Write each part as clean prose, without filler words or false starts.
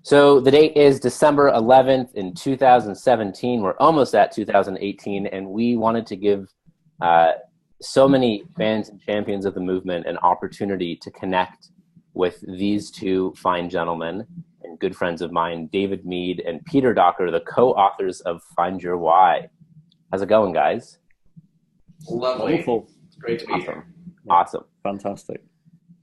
So the date is December 11th in 2017. We're almost at 2018, and we wanted to give uh, so many fans and champions of the movement an opportunity to connect with these two fine gentlemen and good friends of mine, David Mead and Peter Docker, the co-authors of Find Your Why. How's it going, guys? Lovely. Wonderful. It's great to be here. Awesome. Fantastic.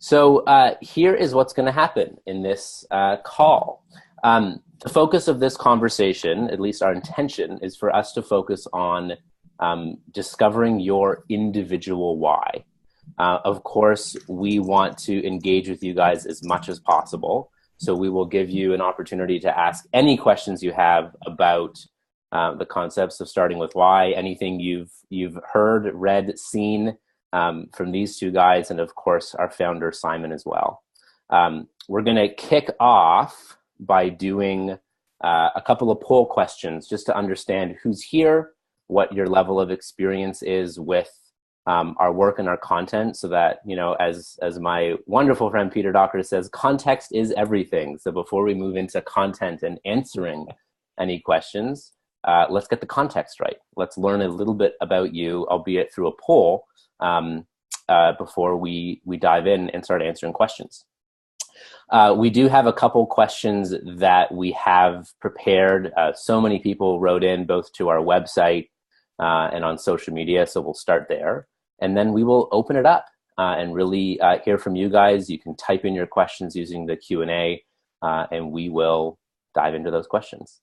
So here is what's going to happen in this call. The focus of this conversation, at least our intention, is for us to focus on discovering your individual why. Of course, we want to engage with you guys as much as possible. So we will give you an opportunity to ask any questions you have about the concepts of starting with why, anything you've heard, read, seen, from these two guys, and of course our founder Simon as well. We're going to kick off by doing a couple of poll questions just to understand who's here, what your level of experience is with our work and our content, so that, you know, as my wonderful friend Peter Docker says, context is everything. So before we move into content and answering any questions, let's get the context right. Let's learn a little bit about you, albeit through a poll, before we dive in and start answering questions. We do have a couple questions that we have prepared. So many people wrote in both to our website and on social media, so we'll start there. And then we will open it up and really hear from you guys. You can type in your questions using the Q&A, and we will dive into those questions.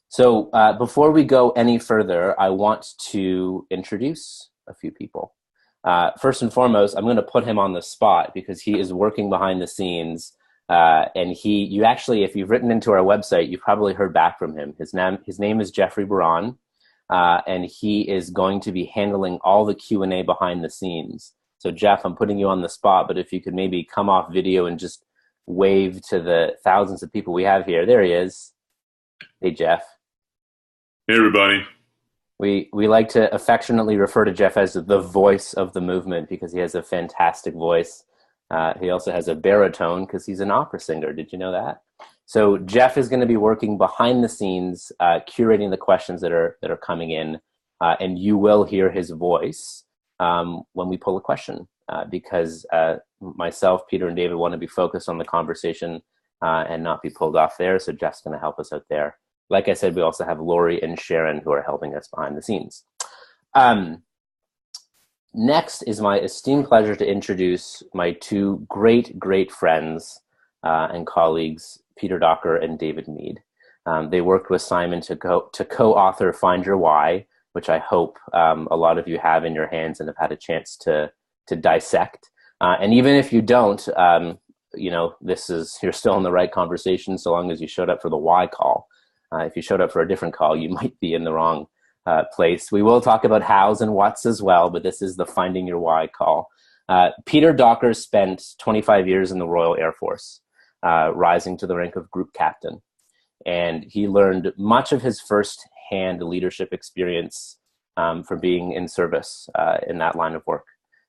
So before we go any further, I want to introduce a few people. First and foremost, I'm going to put him on the spot because he is working behind the scenes. And you actually, if you've written into our website, you've probably heard back from him. His name is Jeffrey Baran, and he is going to be handling all the Q&A behind the scenes. So Jeff, I'm putting you on the spot, but if you could maybe come off video and just wave to the thousands of people we have here. There he is. Hey, Jeff. Hey, everybody. We like to affectionately refer to Jeff as the voice of the movement because he has a fantastic voice. He also has a baritone because he's an opera singer. Did you know that? So Jeff is going to be working behind the scenes, curating the questions that are coming in, and you will hear his voice when we pull a question because myself, Peter, and David want to be focused on the conversation and not be pulled off there. So Jeff's going to help us out there. Like I said, we also have Lori and Sharon who are helping us behind the scenes. Next is my esteemed pleasure to introduce my two great friends and colleagues, Peter Docker and David Mead. They worked with Simon to co-author Find Your Why, which I hope a lot of you have in your hands and have had a chance to dissect. And even if you don't, you know, you're still in the right conversation so long as you showed up for the why call. If you showed up for a different call, you might be in the wrong place. We will talk about hows and whats as well, but this is the Finding Your Why call. Peter Docker spent 25 years in the Royal Air Force, rising to the rank of group captain. And he learned much of his first-hand leadership experience from being in service in that line of work.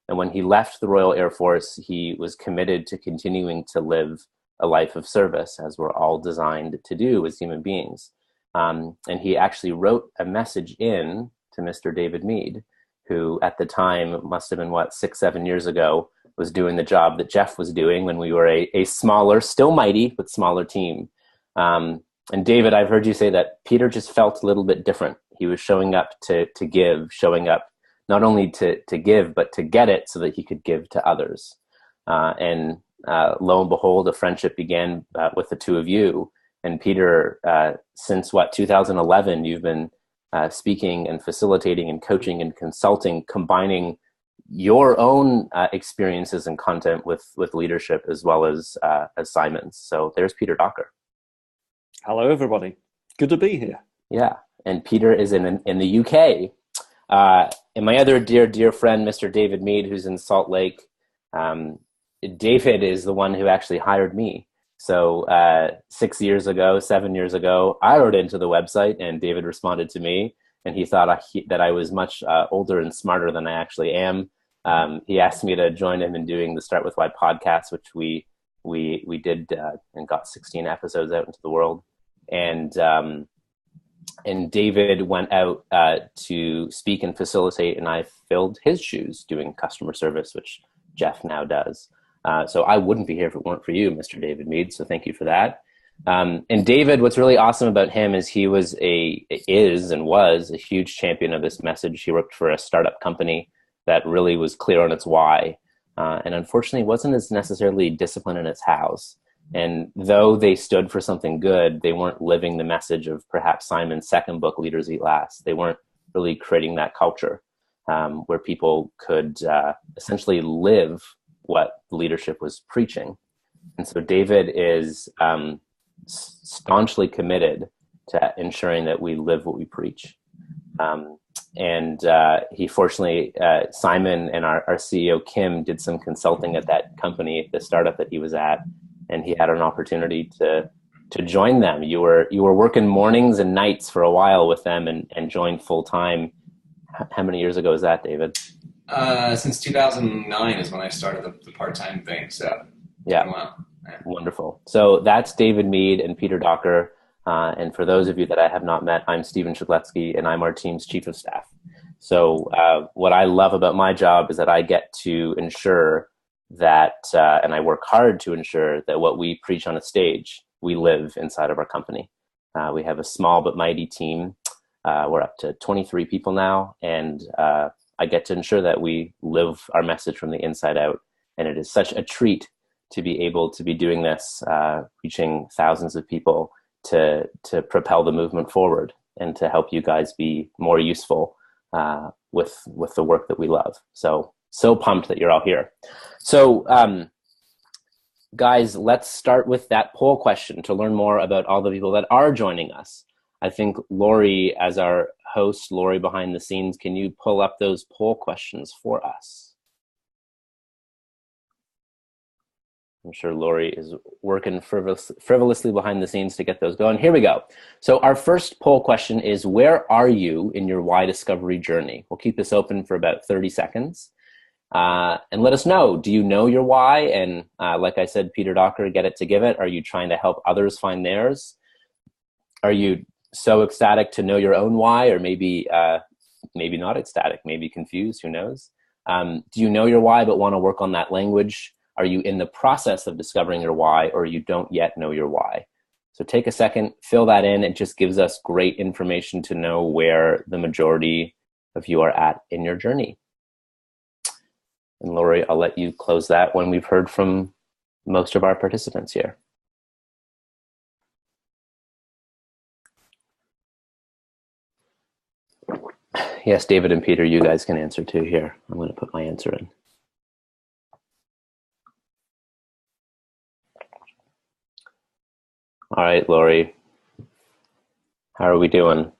And when he left the Royal Air Force, he was committed to continuing to live a life of service, as we're all designed to do as human beings. And he actually wrote a message in to Mr. David Mead, who at the time, must have been, 6-7 years ago, was doing the job that Jeff was doing when we were a smaller, still mighty, but smaller team. And David, I've heard you say that Peter just felt a little bit different. He was showing up to give, showing up not only to give, but to get it so that he could give to others. And lo and behold, a friendship began with the two of you. And Peter, since 2011, you've been speaking and facilitating and coaching and consulting, combining your own experiences and content with leadership as well as Simon's. So there's Peter Docker. Hello, everybody. Good to be here. Yeah, and Peter is in the UK. And my other dear friend, Mr. David Mead, who's in Salt Lake. David is the one who actually hired me. So 7 years ago, I wrote into the website and David responded to me, and he thought that I was much older and smarter than I actually am. He asked me to join him in doing the Start With Why podcast, which we we did and got 16 episodes out into the world. And David went out to speak and facilitate, and I filled his shoes doing customer service, which Jeff now does. So I wouldn't be here if it weren't for you, Mr. David Mead. So thank you for that. And David, what's really awesome about him is he was a huge champion of this message. He worked for a startup company that really was clear on its why, and unfortunately wasn't as necessarily disciplined in its hows. And though they stood for something good, they weren't living the message of perhaps Simon's second book, Leaders Eat Last. They weren't really creating that culture where people could essentially live what leadership was preaching. And so David is staunchly committed to ensuring that we live what we preach. And he fortunately, Simon and our CEO, Kim, did some consulting at that company, the startup that he was at, and he had an opportunity to join them. You were working mornings and nights for a while with them and joined full time. How many years ago was that, David? Since 2009 is when I started the part-time thing. So yeah, wow. Yeah. Wonderful. So that's David Mead and Peter Docker. And for those of you that I have not met, I'm Stephen Shedletsky, and I'm our team's chief of staff. So what I love about my job is that I get to ensure that, and I work hard to ensure that what we preach on a stage, we live inside of our company. We have a small but mighty team. We're up to 23 people now, and I get to ensure that we live our message from the inside out. And it is such a treat to be able to be doing this, reaching thousands of people to propel the movement forward and to help you guys be more useful with the work that we love. So pumped that you're all here. So guys, let's start with that poll question to learn more about all the people that are joining us. I think Lori, as our host, Lori behind the scenes, can you pull up those poll questions for us? I'm sure Lori is working frivolously behind the scenes to get those going. Here we go. So our first poll question is, where are you in your why discovery journey? We'll keep this open for about 30 seconds. And let us know, do you know your why? And like I said, Peter Docker, get it to give it. Are you trying to help others find theirs? Are you so ecstatic to know your own why, or maybe not ecstatic, maybe confused, who knows? Do you know your why but want to work on that language? Are you in the process of discovering your why, or you don't yet know your why? So take a second, fill that in. It just gives us great information to know where the majority of you are at in your journey. And Lori, I'll let you close that when we've heard from most of our participants here. Yes, David and Peter, you guys can answer too here. I'm going to put my answer in. All right, Lori, how are we doing?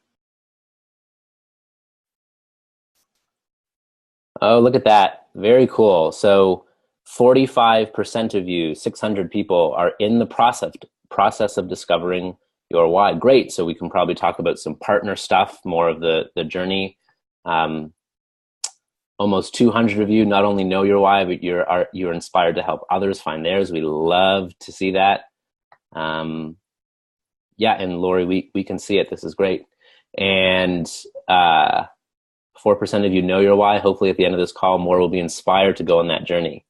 Oh, look at that. Very cool. So 45% of you, 600 people, are in the process of discovering your why. Great. So we can probably talk about some partner stuff, more of the journey. Almost 200 of you not only know your why, but you're inspired to help others find theirs. We love to see that. Yeah, and Lori, we can see it. This is great. And 4% of you know your why. Hopefully at the end of this call, more will be inspired to go on that journey.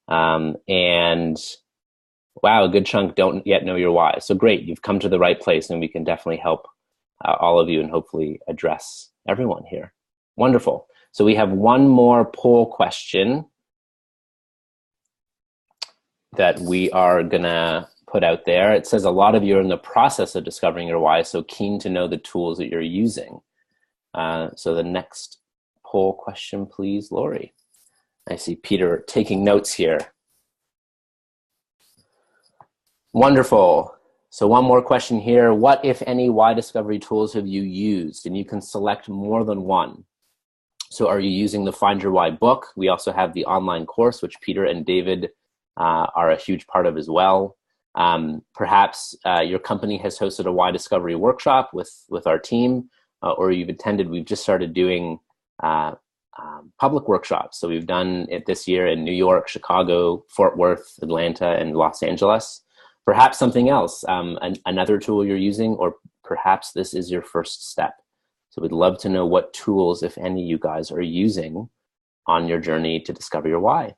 And wow, a good chunk don't yet know your why. So great, you've come to the right place, and we can definitely help all of you and hopefully address everyone here. Wonderful. So we have one more poll question that we are gonna put out there. It says a lot of you are in the process of discovering your why, so keen to know the tools that you're using. So the next poll question, please, Lori. I see Peter taking notes here. Wonderful. So one more question here. What, if any, why discovery tools have you used? And you can select more than one. So are you using the Find Your Why book? We also have the online course, which Peter and David are a huge part of as well. Perhaps your company has hosted a why discovery workshop with our team, or you've attended. We've just started doing public workshops. So we've done it this year in New York, Chicago, Fort Worth, Atlanta, and Los Angeles. Perhaps something else, another tool you're using, or perhaps this is your first step. So we'd love to know what tools, if any, you guys are using on your journey to discover your why.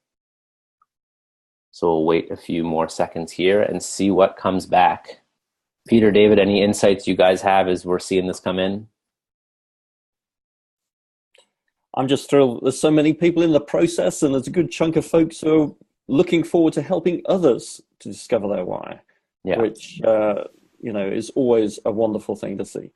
So we'll wait a few more seconds here and see what comes back. Peter, David, any insights you guys have as we're seeing this come in? I'm just thrilled. There's so many people in the process, and there's a good chunk of folks who are looking forward to helping others to discover their why, which is always a wonderful thing to see.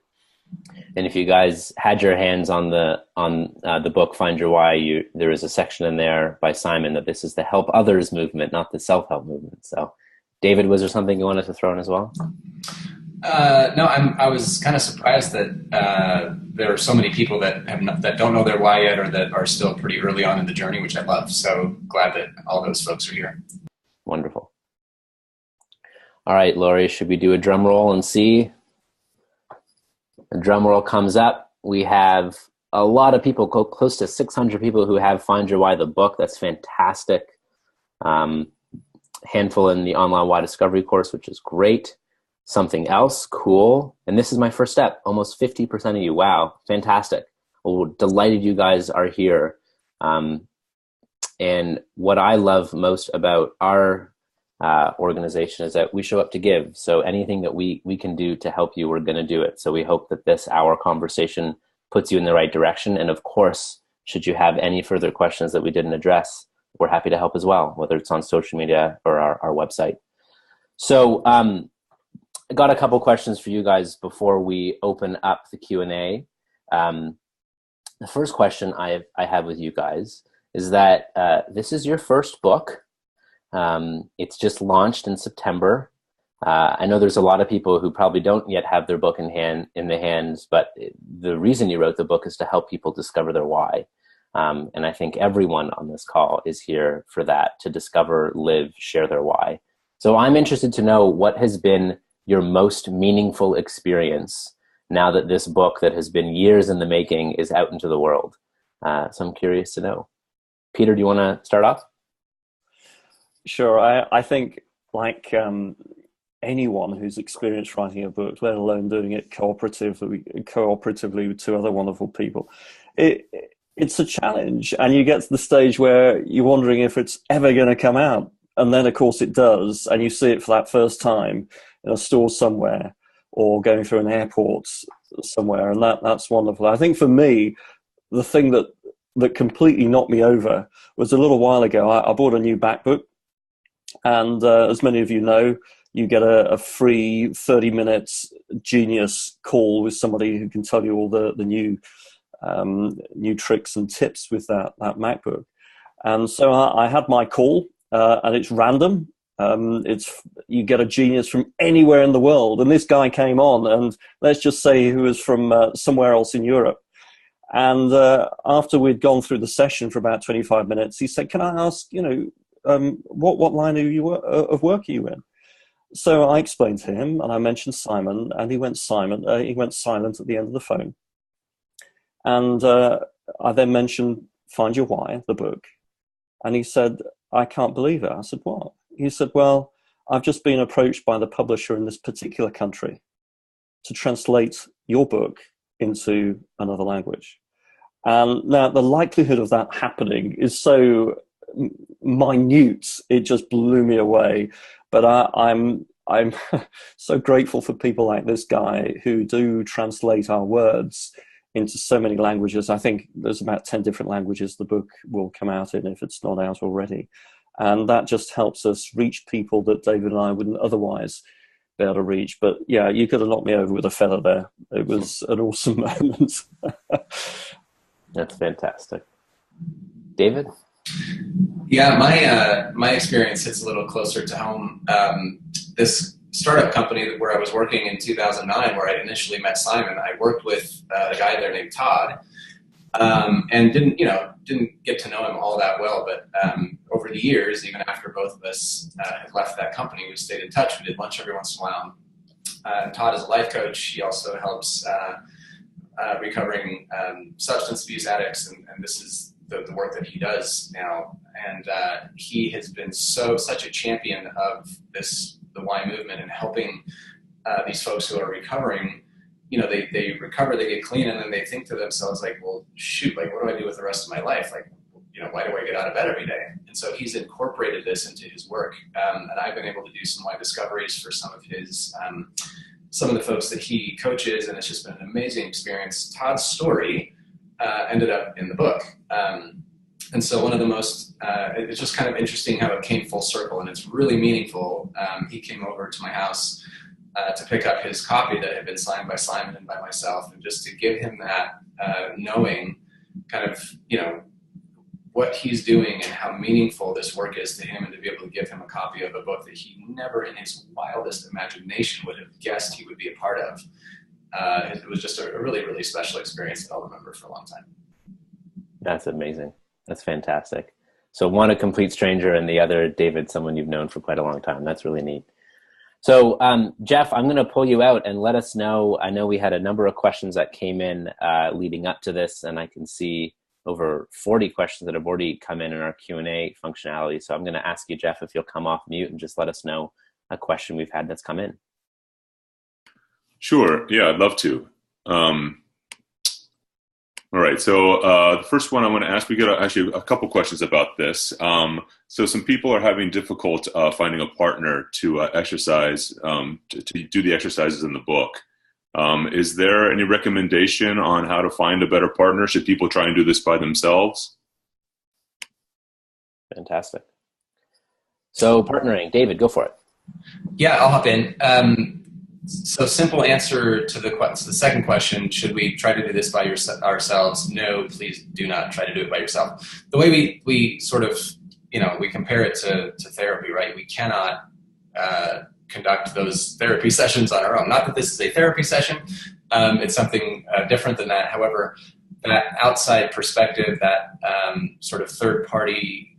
And if you guys had your hands on the book Find Your Why, there is a section in there by Simon that this is the help others movement, not the self-help movement. So, David, was there something you wanted to throw in as well? No, I was kind of surprised that there are so many people that that don't know their why yet, or that are still pretty early on in the journey, which I love. So glad that all those folks are here. Wonderful. All right, Lori, should we do a drum roll and see? A drum roll comes up. We have a lot of people, close to 600 people who have Find Your Why, the book. That's fantastic. Handful in the online why discovery course, which is great. Something else, cool. And this is my first step. Almost 50% of you. Wow, fantastic. Well, delighted you guys are here. And what I love most about our organization is that we show up to give. So anything that we can do to help you, we're going to do it. So we hope that this hour conversation puts you in the right direction. And of course, should you have any further questions that we didn't address, we're happy to help as well, whether it's on social media or our website. So I got a couple questions for you guys before we open up the Q&A. The first question I have with you guys is that this is your first book. It's just launched in September. I know there's a lot of people who probably don't yet have their book in the hands, but the reason you wrote the book is to help people discover their why. And I think everyone on this call is here for that, to discover, live, share their why. So I'm interested to know what has been your most meaningful experience now that this book that has been years in the making is out into the world. So I'm curious to know. Peter, do you want to start off? Sure. I think, like anyone who's experienced writing a book, let alone doing it cooperatively with two other wonderful people, it's a challenge. And you get to the stage where you're wondering if it's ever going to come out. And then, of course, it does. And you see it for that first time in a store somewhere, or going through an airport somewhere. And that's wonderful. I think for me, the thing that completely knocked me over was a little while ago. I bought a new MacBook. And as many of you know, you get a free 30 minutes Genius call with somebody who can tell you all the new tricks and tips with that MacBook. And so I had my call, and it's random. You get a genius from anywhere in the world. And this guy came on, and let's just say he was from somewhere else in Europe. And after we'd gone through the session for about 25 minutes, he said, "Can I ask, what line of work are you in?" So I explained to him, and I mentioned Simon, and he went silent at the end of the phone. And I then mentioned Find Your Why, the book. And he said, "I can't believe it." I said, "What?" He said, "Well, I've just been approached by the publisher in this particular country to translate your book into another language." And now the likelihood of that happening is so minute, it just blew me away. But I'm so grateful for people like this guy who do translate our words into so many languages. I think there's about 10 different languages the book will come out in if it's not out already. And that just helps us reach people that David and I wouldn't otherwise be able to reach. But yeah, you could have knocked me over with a feather there. It was an awesome moment. That's fantastic. David? Yeah, my experience hits a little closer to home. This startup company where I was working in 2009, where I initially met Simon, I worked with a guy there named Todd, and didn't get to know him all that well. But over the years, even after both of us had left that company, we stayed in touch. We did lunch every once in a while. Todd is a life coach. He also helps recovering substance abuse addicts, and this is the work that he does now. And he has been such a champion of the Y movement and helping these folks who are recovering. They recover, they get clean, and then they think to themselves like, well, shoot, like, what do I do with the rest of my life? Like, why do I get out of bed every day? And so he's incorporated this into his work. And I've been able to do some Y discoveries for some of the folks that he coaches, and it's just been an amazing experience. Todd's story ended up in the book. And so one of the most, it's just kind of interesting how it came full circle, and it's really meaningful. He came over to my house to pick up his copy that had been signed by Simon and by myself, and just to give him that knowing kind of, what he's doing and how meaningful this work is to him, and to be able to give him a copy of a book that he never in his wildest imagination would have guessed he would be a part of. It was just a really, really special experience that I'll remember for a long time. That's amazing. That's fantastic. So one, a complete stranger, and the other, David, someone you've known for quite a long time. That's really neat. So Jeff, I'm going to pull you out and let us know. I know we had a number of questions that came in leading up to this, and I can see over 40 questions that have already come in our Q&A functionality. So I'm going to ask you, Jeff, if you'll come off mute and just let us know a question we've had that's come in. Sure. Yeah, I'd love to. All right. So the first one I want to ask, we got actually a couple questions about this. So some people are having difficult finding a partner to exercise, to do the exercises in the book. Is there any recommendation on how to find a better partner? Should people try and do this by themselves? Fantastic. So partnering, David, go for it. Yeah, I'll hop in. So simple answer to the second question, should we try to do this by ourselves? No, please do not try to do it by yourself. The way we sort of, we compare it to therapy, right? We cannot conduct those therapy sessions on our own. Not that this is a therapy session. It's something different than that. However, that outside perspective, that sort of third-party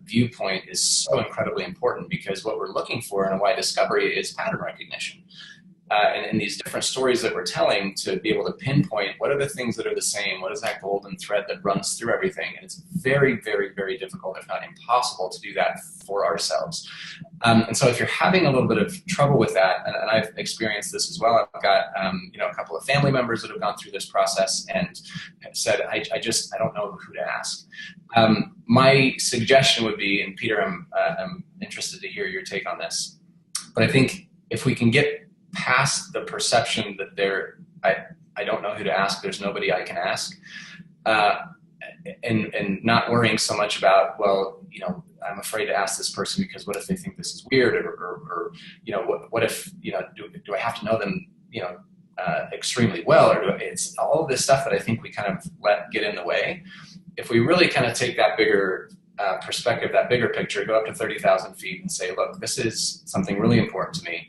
viewpoint is so incredibly important, because what we're looking for in a Y discovery is pattern recognition. And in these different stories that we're telling, to be able to pinpoint what are the things that are the same, what is that golden thread that runs through everything. And it's very, very, very difficult, if not impossible, to do that for ourselves. And so if you're having a little bit of trouble with that, and I've experienced this as well, I've got a couple of family members that have gone through this process and have said, I don't know who to ask. My suggestion would be, and Peter, I'm interested to hear your take on this, but I think if we can get past the perception that I don't know who to ask, there's nobody I can ask, and not worrying so much about, well, I'm afraid to ask this person because what if they think this is weird, or what if, do I have to know them, extremely well, or it's all of this stuff that I think we kind of let get in the way. If we really kind of take that bigger perspective, that bigger picture, go up to 30,000 feet and say, look, this is something really important to me.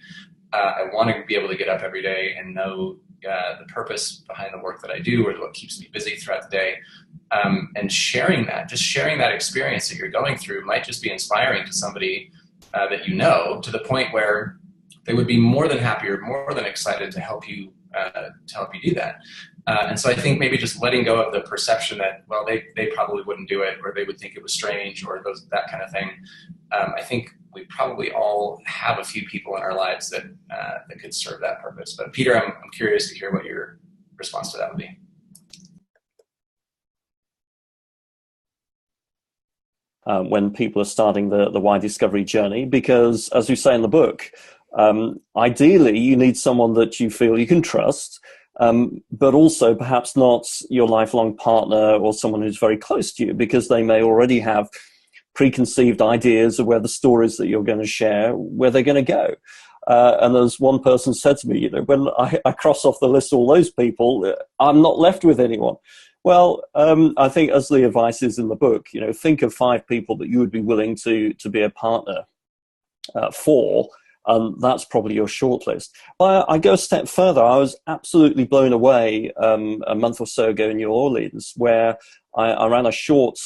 I want to be able to get up every day and know the purpose behind the work that I do, or what keeps me busy throughout the day. And sharing that experience that you're going through might just be inspiring to somebody that to the point where they would be more than happy or more than excited to help you do that. And so I think maybe just letting go of the perception that, well, they probably wouldn't do it, or they would think it was strange, or that kind of thing. I think we probably all have a few people in our lives that could serve that purpose. But Peter, I'm curious to hear what your response to that would be. When people are starting the Y discovery journey, because as we say in the book, ideally you need someone that you feel you can trust, but also perhaps not your lifelong partner or someone who's very close to you, because they may already have preconceived ideas of where the stories that you're going to share, where they're going to go. And as one person said to me, when I cross off the list all those people, I'm not left with anyone. Well, I think as the advice is in the book, think of 5 people that you would be willing to be a partner for, and that's probably your shortlist. I go a step further. I was absolutely blown away a month or so ago in New Orleans, where I ran a short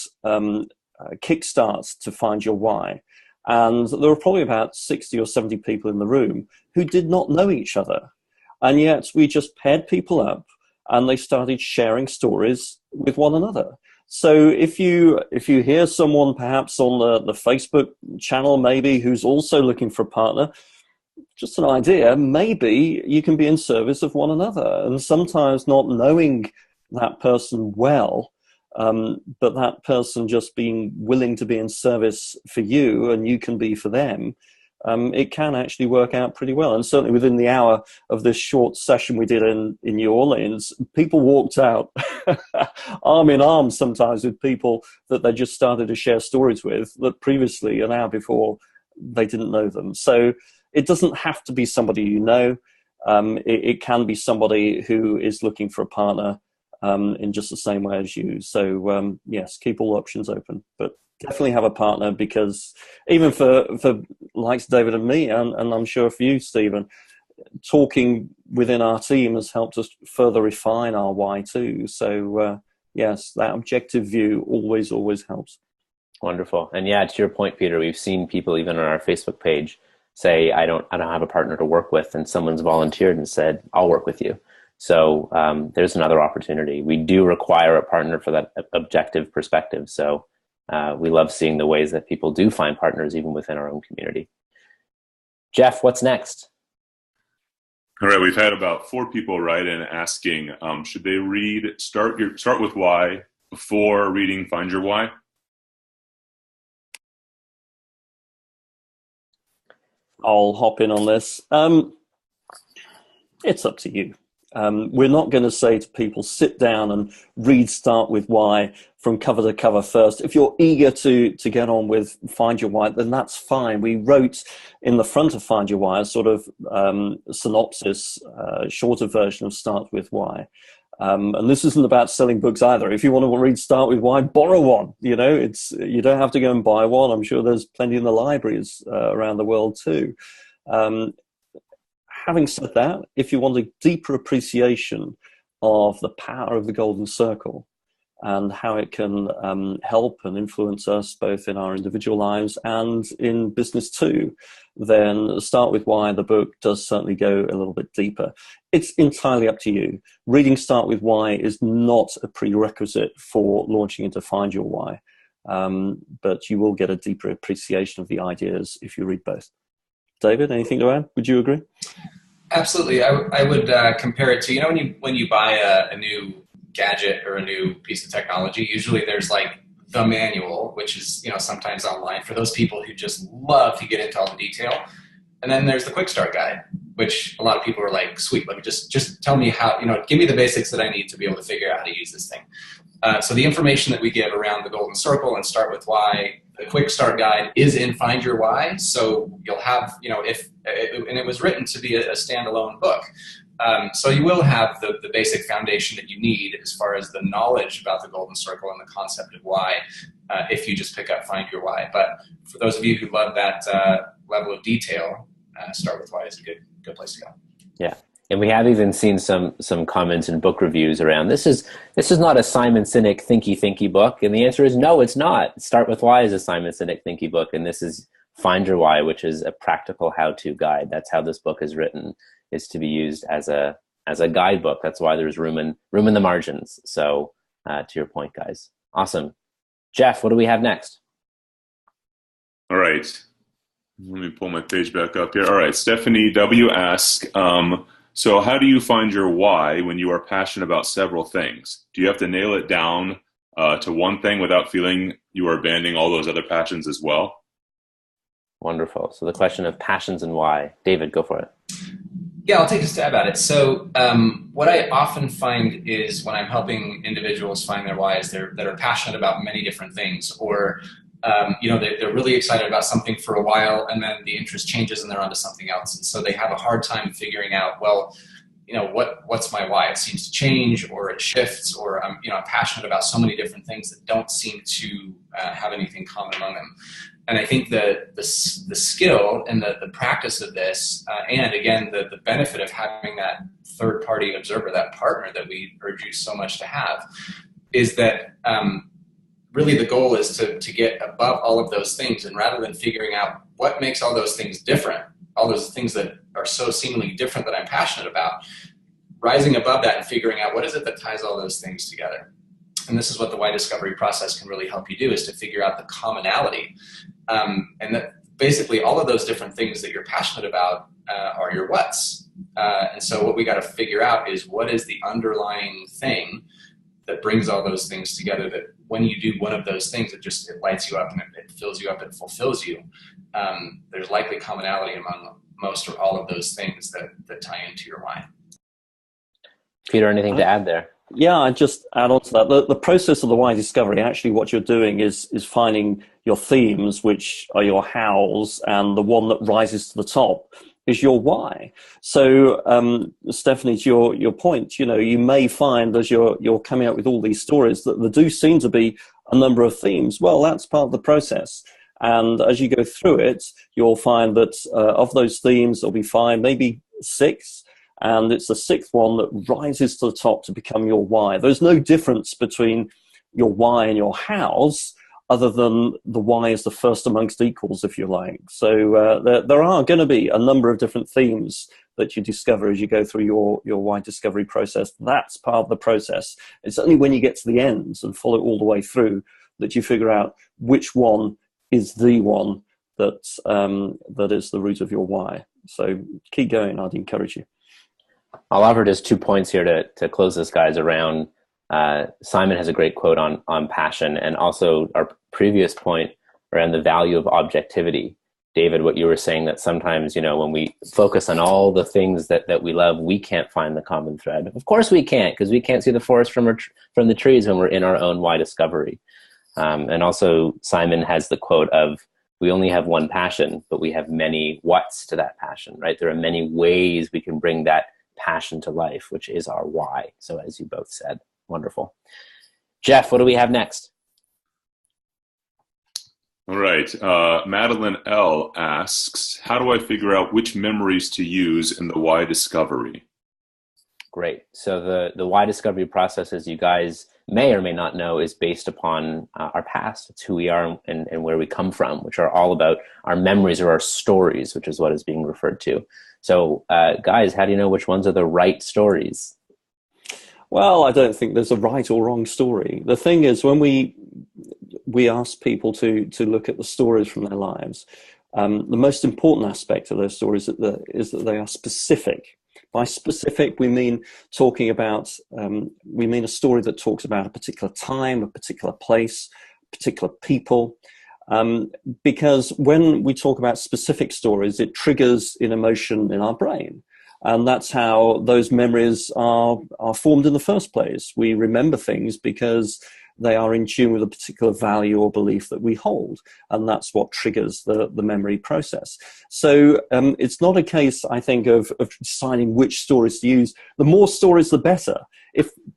kickstart to find your why. And there were probably about 60 or 70 people in the room who did not know each other. And yet we just paired people up and they started sharing stories with one another. So if you hear someone perhaps on the Facebook channel maybe who's also looking for a partner, just an idea, maybe you can be in service of one another. And sometimes not knowing that person well, but that person just being willing to be in service for you and you can be for them, it can actually work out pretty well. And certainly within the hour of this short session we did in New Orleans, people walked out arm in arm sometimes with people that they just started to share stories with that previously, an hour before, they didn't know them. So it doesn't have to be somebody you know. It can be somebody who is looking for a partner in just the same way as you. So yes, keep all options open, but definitely have a partner, because even for likes David and me, and I'm sure for you, Stephen, talking within our team has helped us further refine our why too. So yes, that objective view always helps. Wonderful. And yeah, to your point, Peter, we've seen people even on our Facebook page say, I don't have a partner to work with, and someone's volunteered and said, I'll work with you. So there's another opportunity. We do require a partner for that objective perspective. So we love seeing the ways that people do find partners even within our own community. Jeff, what's next? All right, we've had about 4 people write in asking, should they read Start with Why before reading Find Your Why? I'll hop in on this. It's up to you. We're not going to say to people, sit down and read Start with Why from cover to cover first. If you're eager to get on with Find Your Why, then that's fine. We wrote in the front of Find Your Why a sort of synopsis, shorter version of Start with Why. And this isn't about selling books either. If you want to read Start with Why, borrow one. You know, you don't have to go and buy one. I'm sure there's plenty in the libraries around the world too. Having said that, if you want a deeper appreciation of the power of the Golden Circle and how it can help and influence us both in our individual lives and in business too, then Start with Why, the book, does certainly go a little bit deeper. It's entirely up to you. Reading Start with Why is not a prerequisite for launching into Find Your Why, but you will get a deeper appreciation of the ideas if you read both. David, anything to add? Would you agree? Absolutely. I would compare it to, you know, when you buy a new gadget or a new piece of technology, usually there's like the manual, which is, you know, sometimes online for those people who just love to get into all the detail. And then there's the quick start guide, which a lot of people are like, sweet, let me just tell me how, you know, give me the basics that I need to be able to figure out how to use this thing. So the information that we give around the Golden Circle and Start with Why, the quick start guide is in Find Your Why. So you'll have, you know, and it was written to be a standalone book. So you will have the basic foundation that you need as far as the knowledge about the Golden Circle and the concept of why, if you just pick up Find Your Why. But for those of you who love that level of detail, Start with Why is a good place to go. Yeah. And we have even seen some comments in book reviews around this is not a Simon Sinek thinky book, and the answer is no, it's not. Start with Why is a Simon Sinek thinky book, and this is Find Your Why, which is a practical how-to guide. That's how this book is written, is to be used as a guidebook. That's why there's room in the margins. So to your point, guys, awesome. Jeff, what do we have next? All right, let me pull my page back up here. All right, Stephanie W asks, so how do you find your why when you are passionate about several things? Do you have to nail it down to one thing without feeling you are abandoning all those other passions as well? Wonderful. So the question of passions and why. David, go for it. Yeah, I'll take a stab at it. So what I often find is when I'm helping individuals find their whys, that are passionate about many different things, or you know, they're really excited about something for a while, and then the interest changes and they're onto something else. And so they have a hard time figuring out, well, you know, what's my why? It seems to change, or it shifts, or I'm passionate about so many different things that don't seem to have anything common among them. And I think that the skill and the practice of this, and again, the benefit of having that third-party observer, that partner that we urge you so much to have, is that really the goal is to get above all of those things, and rather than figuring out what makes all those things different, all those things that are so seemingly different that I'm passionate about, rising above that and figuring out what is it that ties all those things together. and this is what the why discovery process can really help you do, is to figure out the commonality. And that basically all of those different things that you're passionate about are your whats. And so what we got to figure out is what is the underlying thing that brings all those things together, that when you do one of those things, it lights you up and it fills you up and fulfills you. There's likely commonality among most or all of those things that tie into your why. Peter, anything to add there? Yeah, I just add on to that. The process of the why discovery, actually what you're doing is finding your themes, which are your hows, and the one that rises to the top is your why. So, Stephanie, to your point, you may find as you're coming up with all these stories that there do seem to be a number of themes. Well, that's part of the process. And as you go through it, you'll find that of those themes, there'll be 5, maybe 6, and it's the 6th one that rises to the top to become your why. There's no difference between your why and your hows, other than the why is the first amongst equals, if you like. So there are going to be a number of different themes that you discover as you go through your why discovery process. That's part of the process. It's only when you get to the ends and follow it all the way through that you figure out which one is the one that is the root of your why. So keep going, I'd encourage you. I'll offer just 2 points here to close this, guys, around Simon has a great quote on passion, and also our previous point around the value of objectivity. David, what you were saying, that sometimes, when we focus on all the things that we love, we can't find the common thread. Of course we can't, because we can't see the forest from the trees when we're in our own why discovery. And also Simon has the quote of, we only have one passion, but we have many whats to that passion, right? There are many ways we can bring that passion to life, which is our why. So as you both said, wonderful. Jeff, what do we have next? All right. Madeline L. asks, how do I figure out which memories to use in the why discovery? Great. So the why discovery process, as you guys may or may not know, is based upon our past. It's who we are and where we come from, which are all about our memories or our stories, which is what is being referred to. So guys, how do you know which ones are the right stories? Well, I don't think there's a right or wrong story. The thing is, when we ask people to look at the stories from their lives, the most important aspect of those stories is that they are specific. By specific, we mean a story that talks about a particular time, a particular place, particular people. Because when we talk about specific stories, it triggers an emotion in our brain. And that's how those memories are formed in the first place. We remember things because they are in tune with a particular value or belief that we hold. And that's what triggers the memory process. So it's not a case, I think, of deciding which stories to use. The more stories, the better.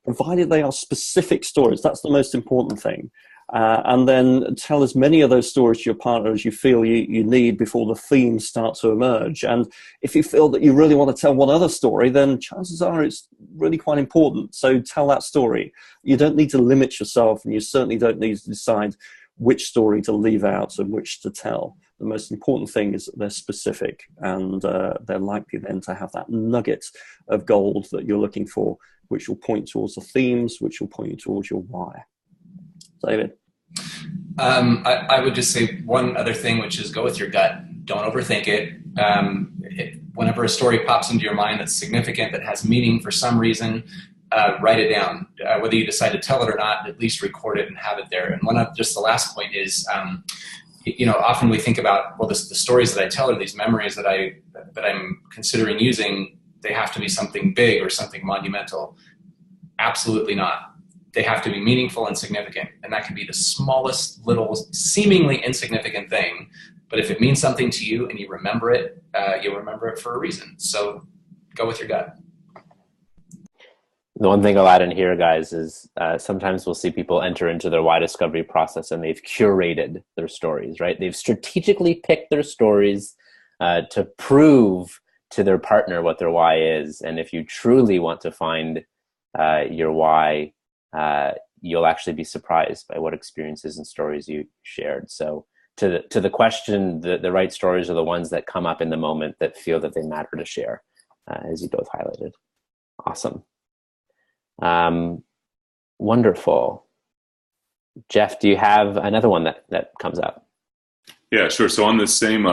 Provided they are specific stories, that's the most important thing. And then tell as many of those stories to your partner as you feel you need before the themes start to emerge. And if you feel that you really want to tell one other story, then chances are it's really quite important. So tell that story. You don't need to limit yourself, and you certainly don't need to decide which story to leave out and which to tell. The most important thing is that they're specific, and they're likely then to have that nugget of gold that you're looking for, which will point towards the themes, which will point you towards your why. David? I would just say one other thing, which is go with your gut. Don't overthink it. Whenever a story pops into your mind that's significant, that has meaning for some reason, write it down. Whether you decide to tell it or not, at least record it and have it there. And just the last point is, often we think about, well, the stories that I tell, or these memories that I'm considering using, they have to be something big or something monumental. Absolutely not. They have to be meaningful and significant. And that can be the smallest, little, seemingly insignificant thing. But if it means something to you and you remember it, you'll remember it for a reason. So go with your gut. The one thing I'll add in here, guys, is sometimes we'll see people enter into their why discovery process and they've curated their stories, right? They've strategically picked their stories to prove to their partner what their why is. And if you truly want to find your why, you'll actually be surprised by what experiences and stories you shared. So to the question, the right stories are the ones that come up in the moment that feel that they matter to share, as you both highlighted. Awesome. Wonderful. Jeff, do you have another one that comes up? Yeah, sure. So on the same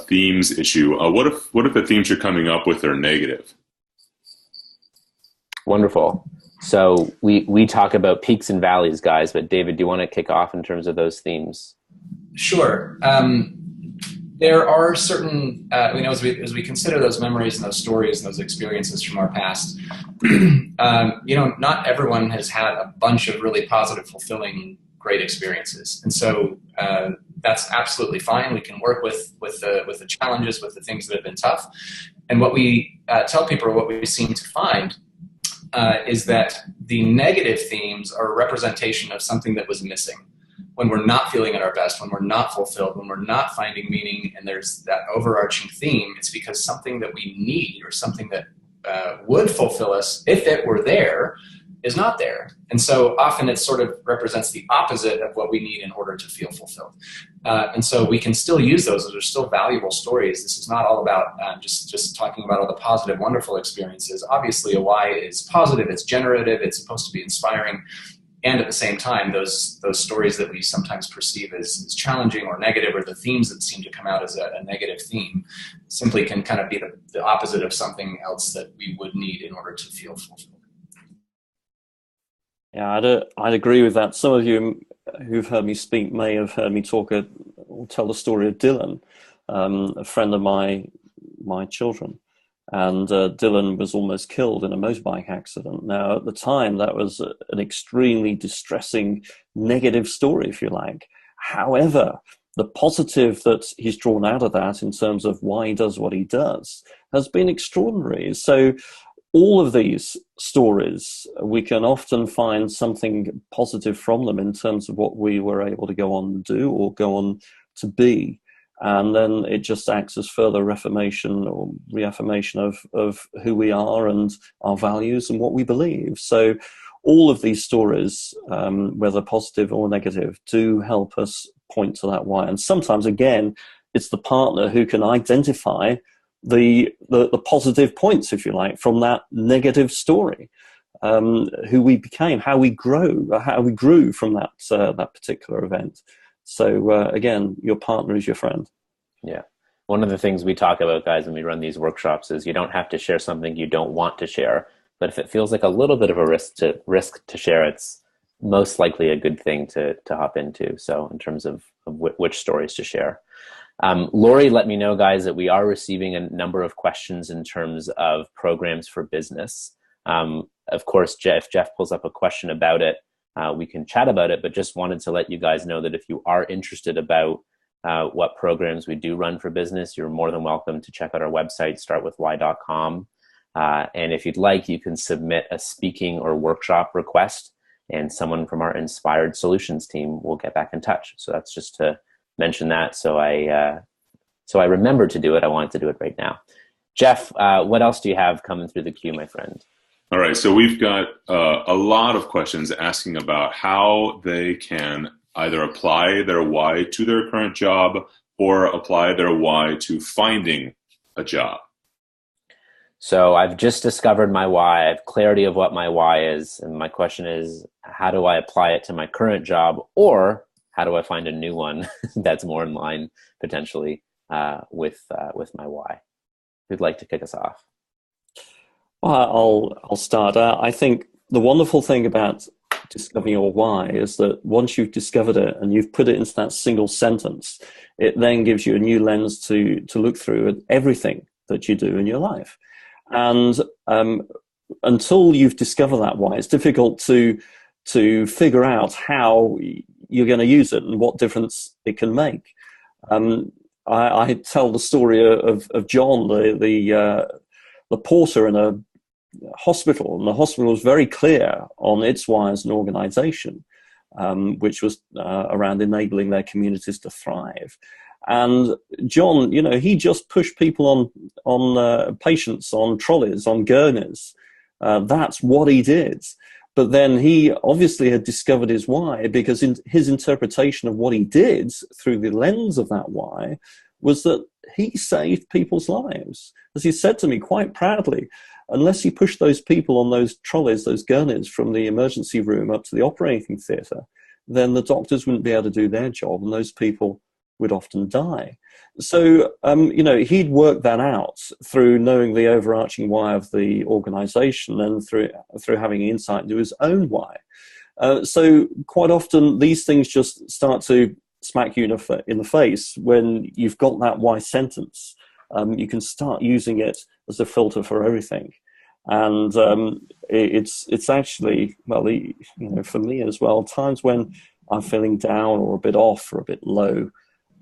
themes issue, what if the themes you're coming up with are negative? Wonderful. So we talk about peaks and valleys, guys, but David, do you want to kick off in terms of those themes? Sure. There are certain, as we consider those memories and those stories and those experiences from our past, not everyone has had a bunch of really positive, fulfilling, great experiences, and so that's absolutely fine. We can work with the challenges, with the things that have been tough, and what we tell people, or what we seem to find, is that the negative themes are a representation of something that was missing. When we're not feeling at our best, when we're not fulfilled, when we're not finding meaning, and there's that overarching theme, it's because something that we need, or something that would fulfill us if it were there, is not there. And so often it sort of represents the opposite of what we need in order to feel fulfilled. And so we can still use those. Those are still valuable stories. This is not all about just talking about all the positive, wonderful experiences. Obviously, a why is positive, it's generative, it's supposed to be inspiring. And at the same time, those stories that we sometimes perceive as challenging or negative, or the themes that seem to come out as a negative theme, simply can kind of be the opposite of something else that we would need in order to feel fulfilled. Yeah, I'd agree with that. Some of you who've heard me speak may have heard me tell the story of Dylan, a friend of my children. And Dylan was almost killed in a motorbike accident. Now, at the time, that was an extremely distressing, negative story, if you like. However, the positive that he's drawn out of that in terms of why he does what he does has been extraordinary. So all of these stories, we can often find something positive from them in terms of what we were able to go on and do or go on to be. And then it just acts as further reformation or reaffirmation of who we are and our values and what we believe. So all of these stories, whether positive or negative, do help us point to that why. And sometimes, again, it's the partner who can identify the positive points, if you like, from that negative story, who we became, how we grew from that particular event. So again, your partner is your friend. Yeah. One of the things we talk about, guys, when we run these workshops is you don't have to share something you don't want to share. But if it feels like a little bit of a risk to share, it's most likely a good thing to hop into. So in terms of which stories to share. Lori let me know, guys, that we are receiving a number of questions in terms of programs for business. Of course, if Jeff pulls up a question about it, we can chat about it, but just wanted to let you guys know that if you are interested about what programs we do run for business, you're more than welcome to check out our website, startwithwhy.com. And if you'd like, you can submit a speaking or workshop request, and someone from our Inspired Solutions team will get back in touch. So that's just to mention that. So I remembered to do it. I wanted to do it right now. Jeff, what else do you have coming through the queue, my friend? All right, so we've got a lot of questions asking about how they can either apply their why to their current job or apply their why to finding a job. So I've just discovered my why. I have clarity of what my why is. And my question is, how do I apply it to my current job, or how do I find a new one that's more in line potentially with my why? Who'd like to kick us off? Well, I'll start. I think the wonderful thing about discovering your why is that once you've discovered it and you've put it into that single sentence, it then gives you a new lens to look through at everything that you do in your life. And until you've discovered that why, it's difficult to figure out how you're going to use it and what difference it can make. I tell the story of John, the porter in a hospital, and the hospital was very clear on its why as an organization, which was around enabling their communities to thrive. And John, he just pushed people on patients on trolleys, on gurneys. That's what he did. But then he obviously had discovered his why, because his interpretation of what he did through the lens of that why was that he saved people's lives. As he said to me quite proudly, unless you push those people on those trolleys, those gurneys, from the emergency room up to the operating theatre, then the doctors wouldn't be able to do their job, and those people would often die. So, you know, he'd worked that out through knowing the overarching why of the organization and through having insight into his own why. So quite often these things just start to smack you in the face when you've got that why sentence. You can start using it as a filter for everything. And it's actually, well, you know, for me as well, times when I'm feeling down or a bit off or a bit low,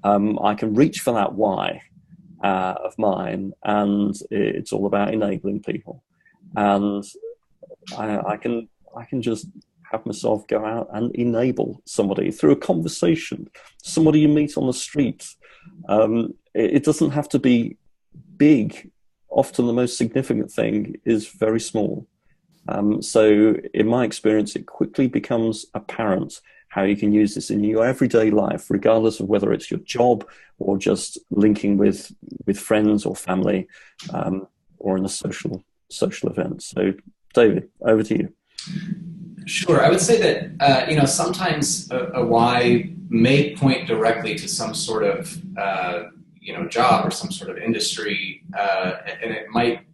I can reach for that why of mine, and it's all about enabling people. And I can just have myself go out and enable somebody through a conversation, somebody you meet on the street. It doesn't have to be big. Often the most significant thing is very small. So in my experience, it quickly becomes apparent how you can use this in your everyday life, regardless of whether it's your job or just linking with friends or family, or in a social event. So David, over to you. Sure. I would say that, you know, sometimes a why may point directly to some sort of, you know, job or some sort of industry, and it might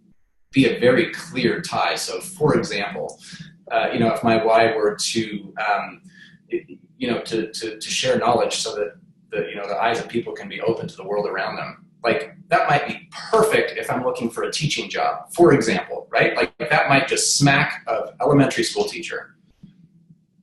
be a very clear tie. So, for example, you know, if my why were to, you know, to share knowledge so that the eyes of people can be open to the world around them, like that might be perfect if I'm looking for a teaching job, for example, right? Like that might just smack of elementary school teacher.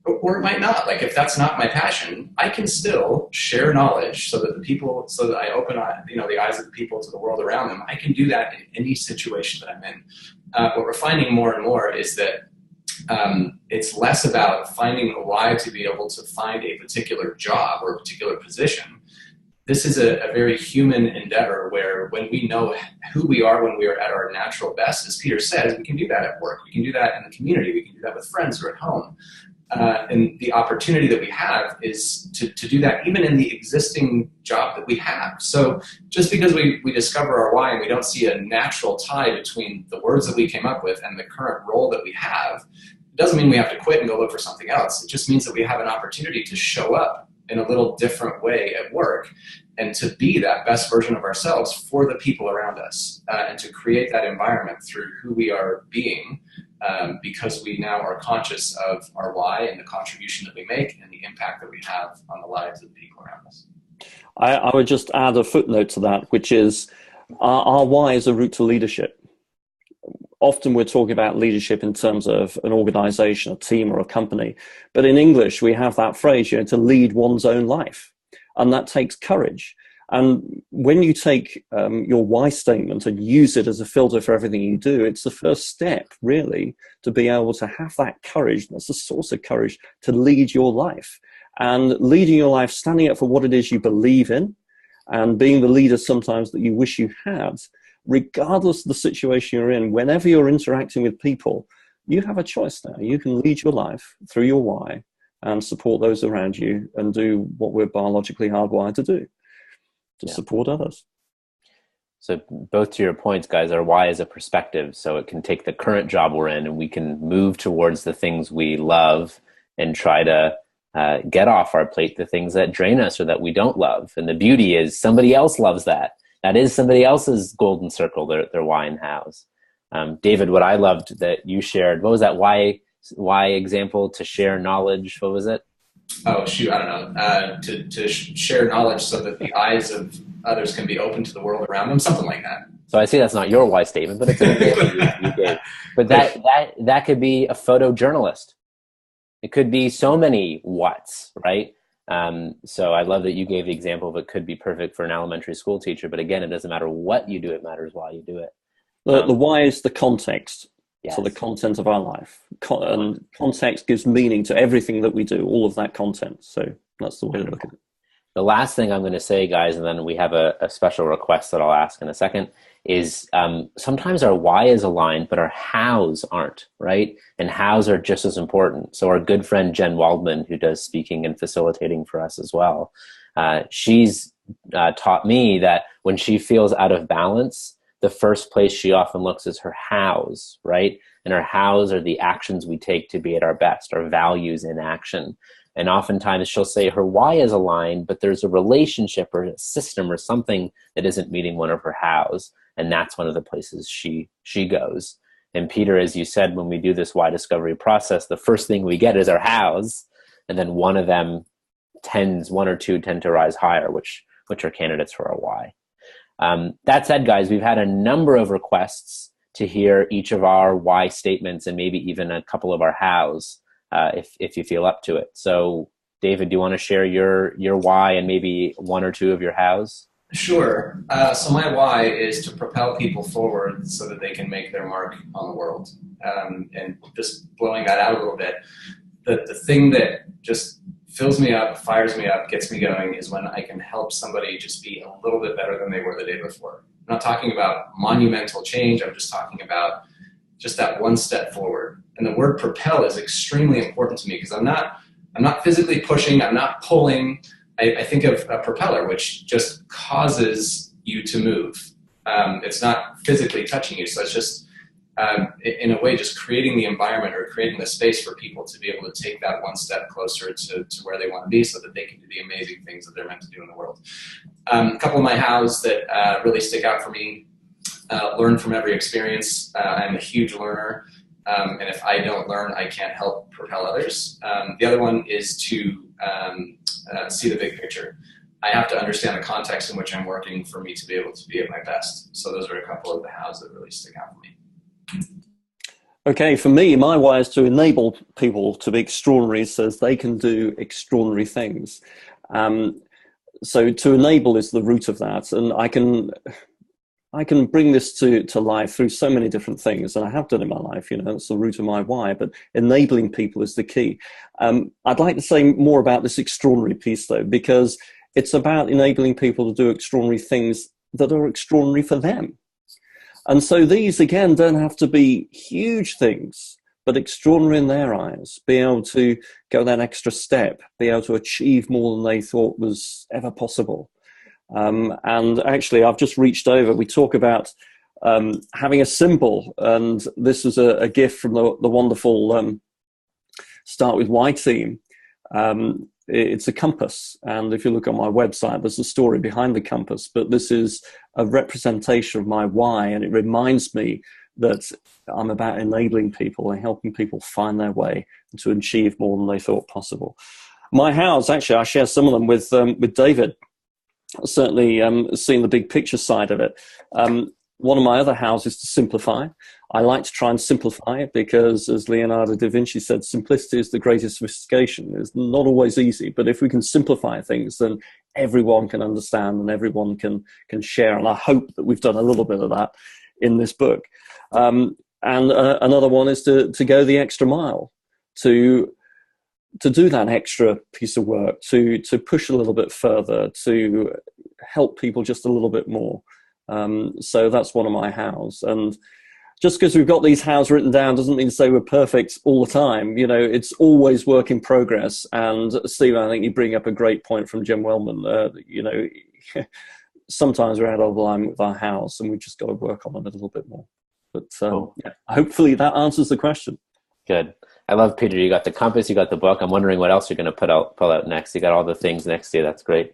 Or it might not. Like if that's not my passion, I can still share knowledge so that I open, you know, the eyes of the people to the world around them. I can do that in any situation that I'm in. What we're finding more and more is that it's less about finding a why to be able to find a particular job or a particular position. This is a very human endeavor where when we know who we are when we are at our natural best, as Peter says, we can do that at work. We can do that in the community. We can do that with friends or at home. And the opportunity that we have is to do that even in the existing job that we have. So just because we discover our why and we don't see a natural tie between the words that we came up with and the current role that we have, it doesn't mean we have to quit and go look for something else. It just means that we have an opportunity to show up in a little different way at work and to be that best version of ourselves for the people around us, and to create that environment through who we are being, because we now are conscious of our why and the contribution that we make and the impact that we have on the lives of the people around us. I would just add a footnote to that, which is our why is a route to leadership. Often we're talking about leadership in terms of an organization, a team, or a company. But in English, we have that phrase, you know, to lead one's own life. And that takes courage. And when you take your why statement and use it as a filter for everything you do, it's the first step, really, to be able to have that courage. That's the source of courage to lead your life. And leading your life, standing up for what it is you believe in, and being the leader sometimes that you wish you had, regardless of the situation you're in, whenever you're interacting with people, you have a choice now. You can lead your life through your why and support those around you and do what we're biologically hardwired to do, to support others. So both to your points, guys, our why is a perspective. So it can take the current job we're in and we can move towards the things we love and try to get off our plate the things that drain us or that we don't love. And the beauty is somebody else loves that. That is somebody else's golden circle, their why and hows. David, what I loved that you shared, what was that why example? To share knowledge, what was it? Oh, shoot, I don't know. To share knowledge so that the eyes of others can be open to the world around them, something like that. So I see that's not your why statement, but it's an example you gave. But that could be a photojournalist. It could be so many whats, right? So I love that you gave the example of it could be perfect for an elementary school teacher, but again, it doesn't matter what you do, it matters why you do it. The why is the context, yes. So the content of our life. And context gives meaning to everything that we do, all of that content. So that's the way to look at it. The last thing I'm going to say, guys, and then we have a special request that I'll ask in a second, is sometimes our why is aligned, but our hows aren't, right? And hows are just as important. So our good friend Jen Waldman, who does speaking and facilitating for us as well, she's taught me that when she feels out of balance, the first place she often looks is her hows, right? And our hows are the actions we take to be at our best, our values in action. And oftentimes she'll say her why is aligned, but there's a relationship or a system or something that isn't meeting one of her hows. And that's one of the places she goes. And Peter, as you said, when we do this why discovery process, the first thing we get is our hows. And then one or two tend to rise higher, which are candidates for our why. That said, guys, we've had a number of requests to hear each of our why statements and maybe even a couple of our hows, if you feel up to it. So, David, do you want to share your why and maybe one or two of your hows? Sure. So my why is to propel people forward so that they can make their mark on the world. And just blowing that out a little bit, the thing that just fills me up, fires me up, gets me going is when I can help somebody just be a little bit better than they were the day before. I'm not talking about monumental change. I'm just talking about just that one step forward. And the word propel is extremely important to me because I'm not physically pushing, I'm not pulling. I think of a propeller, which just causes you to move. It's not physically touching you. So it's just, in a way, just creating the environment or creating the space for people to be able to take that one step closer to where they want to be so that they can do the amazing things that they're meant to do in the world. A couple of my hows that really stick out for me, learn from every experience. I'm a huge learner. And if I don't learn, I can't help propel others. The other one is to see the big picture. I have to understand the context in which I'm working for me to be able to be at my best. So those are a couple of the hows that really stick out for me. Okay, for me, my why is to enable people to be extraordinary so they can do extraordinary things. So to enable is the root of that, and I can bring this to life through so many different things, and I have done in my life, it's the root of my why, but enabling people is the key. I'd like to say more about this extraordinary piece, though, because it's about enabling people to do extraordinary things that are extraordinary for them. And so these, again, don't have to be huge things, but extraordinary in their eyes, be able to go that extra step, be able to achieve more than they thought was ever possible. And actually, I've just reached over. We talk about having a symbol, and this was a gift from the wonderful Start With Why team. It's a compass, and if you look on my website, there's a story behind the compass, but this is a representation of my why, and it reminds me that I'm about enabling people and helping people find their way to achieve more than they thought possible. My hows, actually, I share some of them with David. Certainly seeing the big picture side of it. One of my other hows is to simplify. I like to try and simplify it because, as Leonardo da Vinci said, simplicity is the greatest sophistication. It's not always easy, but if we can simplify things, then everyone can understand and everyone can share. And I hope that we've done a little bit of that in this book. And another one is to go the extra mile, to do that extra piece of work, to push a little bit further, to help people just a little bit more. So that's one of my hows. And just because we've got these hows written down doesn't mean to say we're perfect all the time. It's always work in progress. And Steve, I think you bring up a great point from Jim Wellman. Sometimes we're out of line with our hows and we've just got to work on them a little bit more. But yeah, hopefully that answers the question. Good. I love, Peter, you got the compass, you got the book. I'm wondering what else you're going to pull out next. You got all the things next to you. That's great.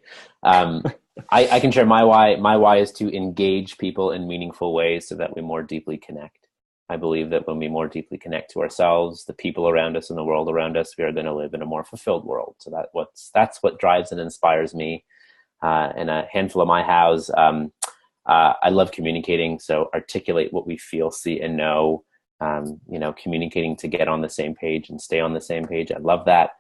I can share my why. My why is to engage people in meaningful ways so that we more deeply connect. I believe that when we more deeply connect to ourselves, the people around us, and the world around us, we are going to live in a more fulfilled world. So that's what drives and inspires me. And a handful of my hows. I love communicating. So articulate what we feel, see, and know. Communicating to get on the same page and stay on the same page. I love that.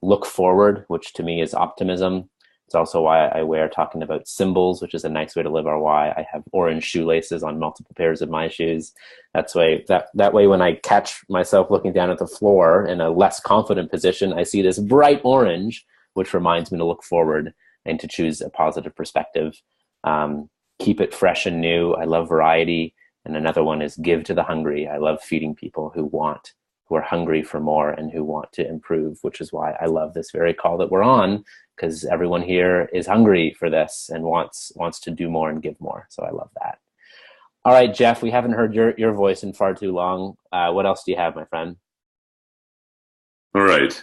Look forward, which to me is optimism. It's also why I wear talking about symbols, which is a nice way to live our why. I have orange shoelaces on multiple pairs of my shoes. That way when I catch myself looking down at the floor in a less confident position, I see this bright orange, which reminds me to look forward and to choose a positive perspective. Keep it fresh and new. I love variety. And another one is give to the hungry. I love feeding people who are hungry for more and who want to improve, which is why I love this very call that we're on, because everyone here is hungry for this and wants to do more and give more. So I love that. All right, Jeff, we haven't heard your voice in far too long. What else do you have, my friend? All right.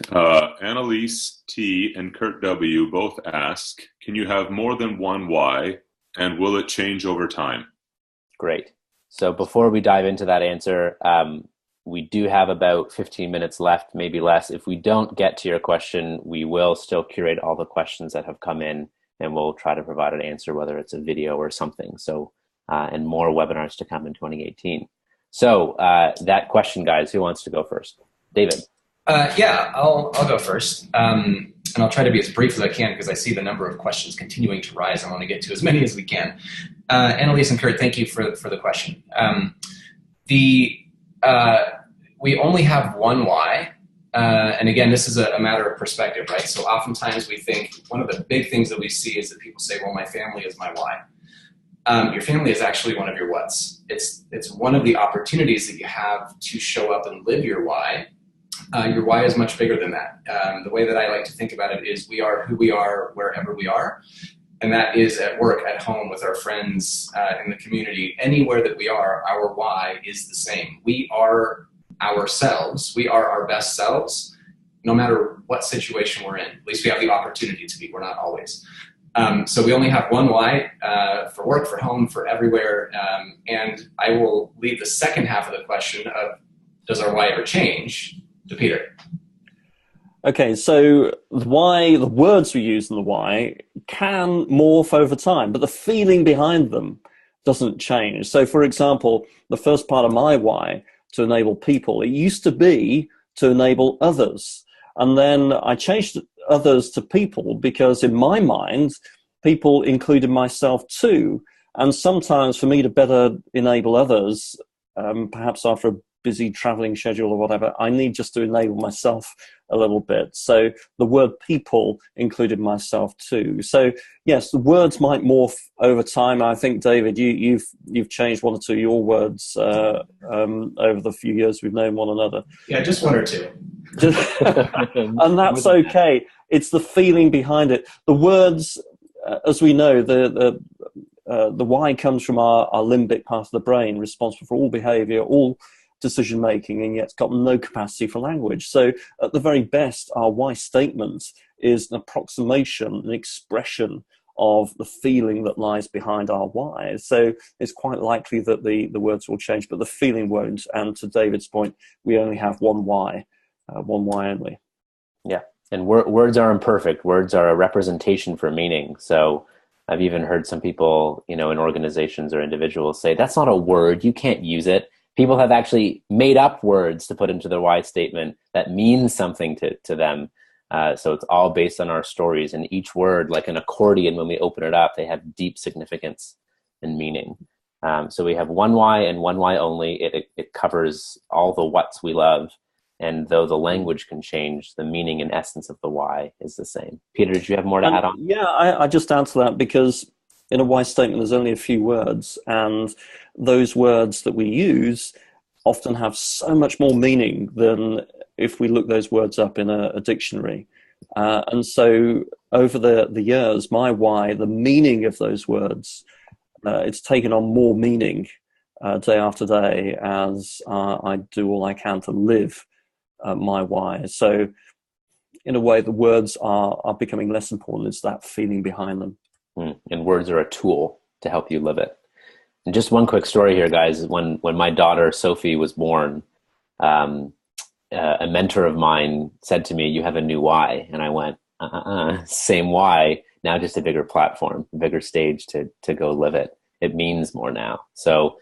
Annalise T and Kurt W both ask, can you have more than one why, and will it change over time? Great. So before we dive into that answer, we do have about 15 minutes left, maybe less. If we don't get to your question, we will still curate all the questions that have come in, and we'll try to provide an answer, whether it's a video or something. So, and more webinars to come in 2018. So that question, guys, who wants to go first? David. Yeah, I'll go first. And I'll try to be as brief as I can because I see the number of questions continuing to rise. I want to get to as many as we can. Annalise and Kurt, thank you for the question. We only have one why. And again, this is a matter of perspective, right? So oftentimes we think one of the big things that we see is that people say, well, my family is my why. Your family is actually one of your whats. It's one of the opportunities that you have to show up and live your why. Your why is much bigger than that. The way that I like to think about it is we are who we are wherever we are. And that is at work, at home, with our friends, in the community. Anywhere that we are, our why is the same. We are ourselves. We are our best selves, no matter what situation we're in. At least we have the opportunity to be. We're not always. So we only have one why, for work, for home, for everywhere. And I will leave the second half of the question of, does our why ever change, to Peter. Okay, so the words we use in the why can morph over time, but the feeling behind them doesn't change. So for example, the first part of my why, to enable people, it used to be to enable others. And then I changed others to people because in my mind, people included myself too. And sometimes for me to better enable others, perhaps after a busy traveling schedule or whatever, I need just to enable myself a little bit. So the word people included myself too. So yes, the words might morph over time. I think, David, you've changed one or two of your words over the few years we've known one another. Yeah, just one or two. And that's okay. It's the feeling behind it. The words, as we know, the why comes from our limbic part of the brain, responsible for all behavior, all decision making, and yet it's got no capacity for language. So at the very best, our why statement is an approximation, an expression of the feeling that lies behind our why. So it's quite likely that the words will change, but the feeling won't. And to David's point, we only have one why only. Yeah, and words are imperfect. Words are a representation for meaning. So I've even heard some people, in organizations or individuals say, that's not a word, you can't use it. People have actually made up words to put into their why statement that means something to them. So it's all based on our stories, and each word, like an accordion, when we open it up, they have deep significance and meaning. So we have one why and one why only. It covers all the whats we love. And though the language can change, the meaning and essence of the why is the same. Peter, did you have more to add on? Yeah, I just add to that because in a why statement, there's only a few words, and those words that we use often have so much more meaning than if we look those words up in a dictionary. And so over the years, my why, the meaning of those words, it's taken on more meaning day after day as I do all I can to live my why. So in a way, the words are becoming less important. It's that feeling behind them. And words are a tool to help you live it. And just one quick story here, guys. When my daughter Sophie was born, a mentor of mine said to me, "You have a new why," and I went, "Same why, now just a bigger platform, a bigger stage to go live it. It means more now." So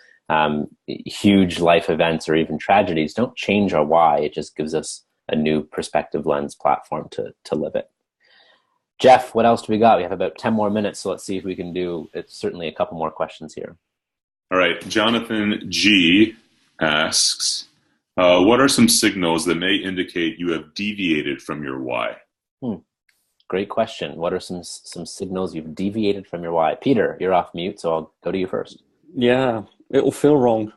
huge life events or even tragedies don't change our why. It just gives us a new perspective lens platform to live it. Jeff, what else do we got? We have about 10 more minutes, so let's see if we can do, it's certainly a couple more questions here. All right. Jonathan G asks, what are some signals that may indicate you have deviated from your why? Great question. What are some signals you've deviated from your why? Peter, you're off mute, so I'll go to you first. Yeah, it will feel wrong.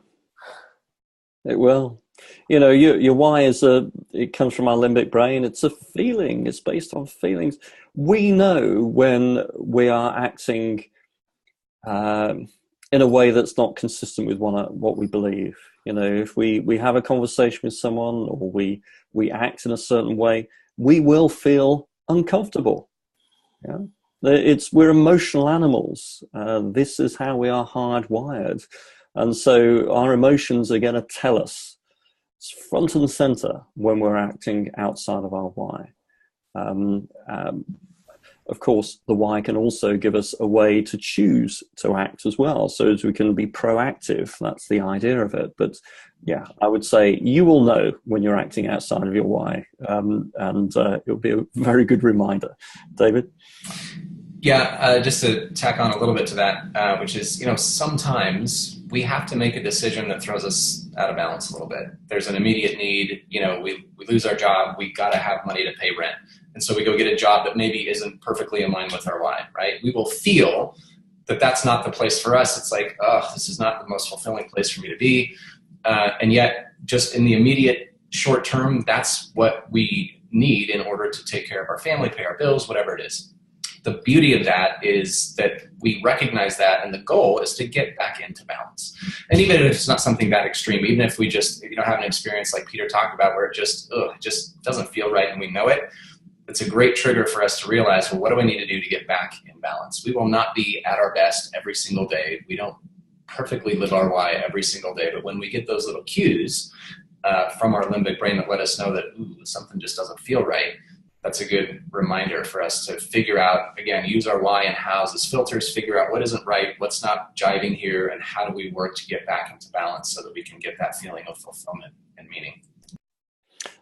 It will. Your why it comes from our limbic brain. It's a feeling. It's based on feelings. We know when we are acting in a way that's not consistent with what we believe. You know, if we have a conversation with someone, or we act in a certain way, we will feel uncomfortable. Yeah, we're emotional animals. This is how we are hardwired, and so our emotions are going to tell us. It's front and center when we're acting outside of our why. Of course, the why can also give us a way to choose to act as well, so as we can be proactive. That's the idea of it. But yeah, I would say you will know when you're acting outside of your why, and it'll be a very good reminder. David? Yeah, just to tack on a little bit to that, which is, sometimes we have to make a decision that throws us out of balance a little bit. There's an immediate need, we lose our job, we got to have money to pay rent. And so we go get a job that maybe isn't perfectly in line with our why, right? We will feel that that's not the place for us. It's like, oh, this is not the most fulfilling place for me to be. And yet, just in the immediate short term, that's what we need in order to take care of our family, pay our bills, whatever it is. The beauty of that is that we recognize that, and the goal is to get back into balance. And even if it's not something that extreme, even if we just have an experience like Peter talked about where it just doesn't feel right and we know it, it's a great trigger for us to realize, well, what do I need to do to get back in balance? We will not be at our best every single day. We don't perfectly live our why every single day, but when we get those little cues from our limbic brain that let us know that something just doesn't feel right, that's a good reminder for us to figure out, again, use our why and hows as filters, figure out what isn't right, what's not jiving here, and how do we work to get back into balance so that we can get that feeling of fulfillment and meaning.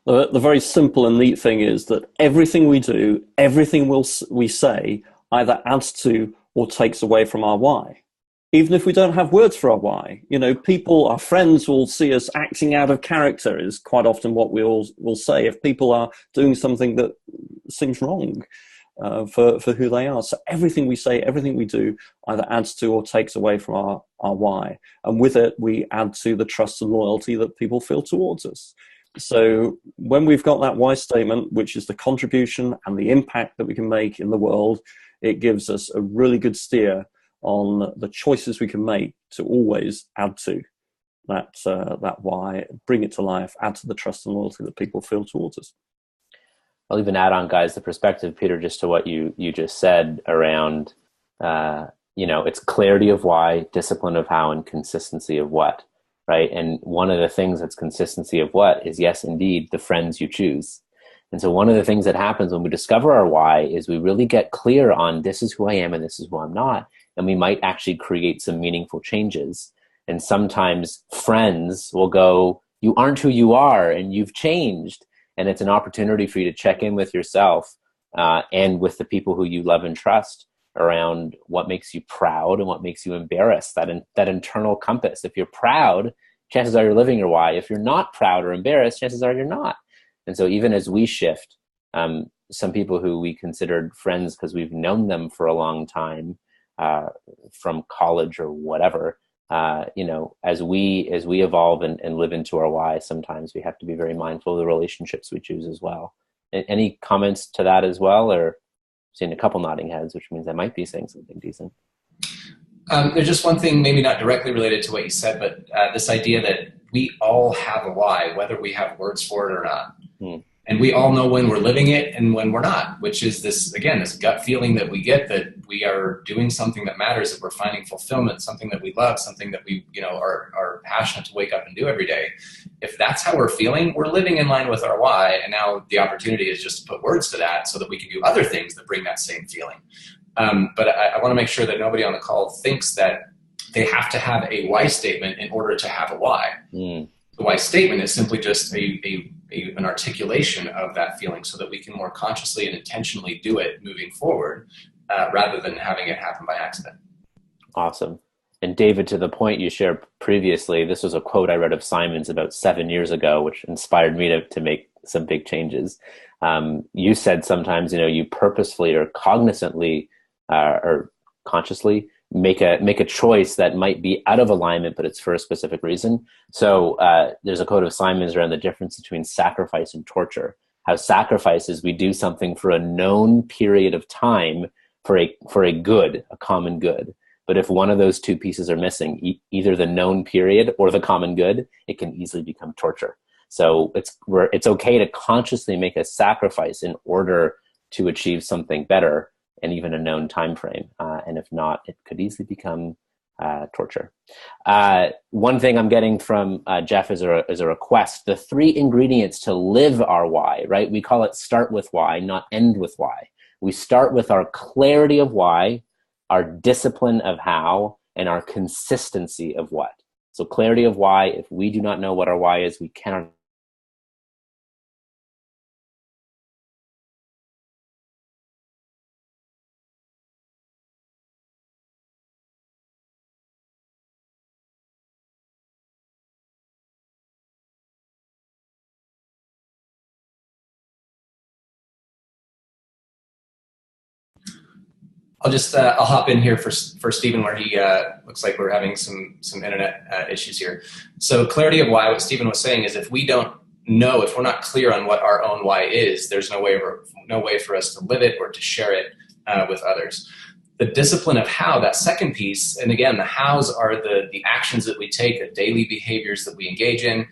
The very simple and neat thing is that everything we do, everything we say, either adds to or takes away from our why. Even if we don't have words for our why, people, our friends will see us acting out of character is quite often what we all will say if people are doing something that seems wrong for who they are. So everything we say, everything we do either adds to or takes away from our why. And with it, we add to the trust and loyalty that people feel towards us. So when we've got that why statement, which is the contribution and the impact that we can make in the world, it gives us a really good steer on the choices we can make to always add to that why, bring it to life, add to the trust and loyalty that people feel towards us. I'll even add on, guys, the perspective, Peter, just to what you just said around, it's clarity of why, discipline of how, and consistency of what, right? And one of the things that's consistency of what is, yes, indeed, the friends you choose. And so one of the things that happens when we discover our why is we really get clear on this is who I am and this is who I'm not. And we might actually create some meaningful changes. And sometimes friends will go, you aren't who you are and you've changed. And it's an opportunity for you to check in with yourself and with the people who you love and trust around what makes you proud and what makes you embarrassed, that internal compass. If you're proud, chances are you're living your why. If you're not proud or embarrassed, chances are you're not. And so even as we shift, some people who we considered friends because we've known them for a long time, from college or whatever, as we evolve and live into our why, sometimes we have to be very mindful of the relationships we choose as well. Any comments to that as well? Or seeing a couple nodding heads, which means I might be saying something decent. There's just one thing, maybe not directly related to what you said, but this idea that we all have a why, whether we have words for it or not. And we all know when we're living it and when we're not, which is this gut feeling that we get that we are doing something that matters, that we're finding fulfillment, something that we love, something that we are passionate to wake up and do every day. If that's how we're feeling, we're living in line with our why. And now the opportunity is just to put words to that so that we can do other things that bring that same feeling. But I want to make sure that nobody on the call thinks that they have to have a why statement in order to have a why. The why statement is simply just an articulation of that feeling so that we can more consciously and intentionally do it moving forward rather than having it happen by accident. Awesome. And David, to the point you shared previously, this was a quote I read of Simon's about 7 years ago, which inspired me to make some big changes. You said sometimes, you purposefully or cognizantly or consciously make a choice that might be out of alignment, but it's for a specific reason. So there's a quote of Simon's around the difference between sacrifice and torture. How sacrifice is we do something for a known period of time for a good, a common good. But if one of those two pieces are missing, either the known period or the common good, it can easily become torture. So it's okay to consciously make a sacrifice in order to achieve something better and even a known time frame. And if not, it could easily become torture. One thing I'm getting from Jeff is a request: the 3 ingredients to live our why, right? We call it start with why, not end with why. We start with our clarity of why, our discipline of how, and our consistency of what. So clarity of why: if we do not know what our why is, we cannot. I'll hop in here for Stephen, where he looks like we're having some internet issues here. So clarity of why, what Stephen was saying is, if we don't know, if we're not clear on what our own why is, there's no way for us to live it or to share it with others. The discipline of how, that second piece, and again, the hows are the actions that we take, the daily behaviors that we engage in